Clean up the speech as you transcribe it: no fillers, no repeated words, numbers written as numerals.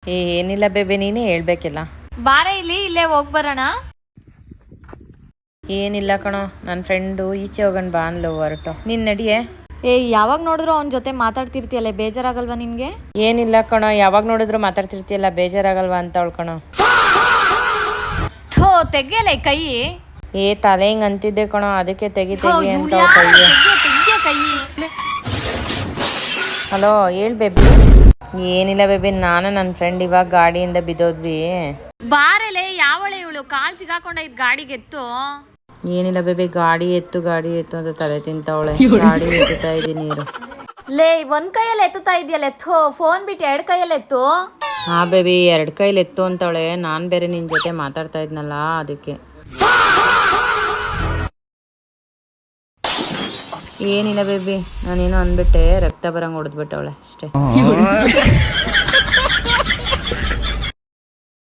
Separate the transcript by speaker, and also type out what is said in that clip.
Speaker 1: ಏನಿಲ್ಲ ಬೇಬಿ, ನೀನೇ ಹೇಳ್ಬೇಕಿಲ್ಲ.
Speaker 2: ಬಾರೆ ಇಲ್ಲೇ ಹೋಗ್ ಬರೋಣ.
Speaker 1: ಏನಿಲ್ಲ ಕಣೋ, ನನ್ನ ಫ್ರೆಂಡು ಈಚೆ ಹೋಗೋಣ ಬಾ ಅನ್ಲು ಹೊರಟು. ನೀನ್ ನಡಿಯೇ.
Speaker 2: ಯಾವಾಗ ನೋಡಿದ್ರು ಅವನ ಜೊತೆ ಮಾತಾಡ್ತಿರ್ತೀಯಲ್ಲ, ಬೇಜಾರಾಗಲ್ವಾ ನಿನ್ಗೆ?
Speaker 1: ಏನಿಲ್ಲ ಕಣೋ, ಯಾವಾಗ ನೋಡಿದ್ರು ಮಾತಾಡ್ತಿರ್ತೀಯಲ್ಲ, ಬೇಜಾರಾಗಲ್ವಾ ಅಂತ ಕಣೋ.
Speaker 2: ಥೋ ತೆಗಿಯಲ್ಲ ಕೈ.
Speaker 1: ತಲೆ ಹಿಂಗ್ ಅಂತಿದ್ದೆ ಕಣೋ, ಅದಕ್ಕೆ ತೆಗಿ ಅಂತ
Speaker 2: ಕೈ.
Speaker 1: ಹಲೋ, ಹೇಳ್ ಬೇಬಿ. ಏನಿಲ್ಲ ಬೇಬಿ, ನಾನು ನನ್ನ ಫ್ರೆಂಡ್ ಇವಾಗ ಗಾಡಿಯಿಂದ ಬಿದ್ದೋದ್ವಿ.
Speaker 2: ಬಾರಲೆ, ಯಾವಳೆ ಇವಳು? ಕಾಲ್ ಸಿಗಾಕೊಂಡೈತ್ ಗಾಡಿಗೆ, ಎತ್ತು.
Speaker 1: ಏನಿಲ್ಲ ಬೇಬಿ, ಗಾಡಿ ಎತ್ತು ಅಂತ ತಲೆ ತಿಂತವಳೆ. ಗಾಡಿ ಎತ್ತುತ್ತಾ ಇದೀನಿ ನೀರು.
Speaker 2: ಒಂದ್ ಕೈಯಲ್ಲಿ ಎತ್ತುತ್ತಾ ಇದೆಯಲ್ಲ, ಎತ್ತು. ಫೋನ್ ಬಿಟ್ಟು 2 ಕೈಯಲ್ಲಿ ಎತ್ತು.
Speaker 1: ಹಾ ಬೇಬಿ, 2 ಕೈಲಿ ಎತ್ತು ಅಂತವಳೆ. ನಾನ್ ಬೇರೆ ನಿನ್ ಜೊತೆ ಮಾತಾಡ್ತಾ ಇದ್ನಲ್ಲ, ಅದಕ್ಕೆ. ಏನಿಲ್ಲ ಬೇಬಿ, ನಾನೇನೋ ಅಂದ್ಬಿಟ್ಟೆ, ರಕ್ತ ಬರಂಗ್ ಹೊಡೆದ್ಬಿಟ್ಟವಳೆ ಅಷ್ಟೇ.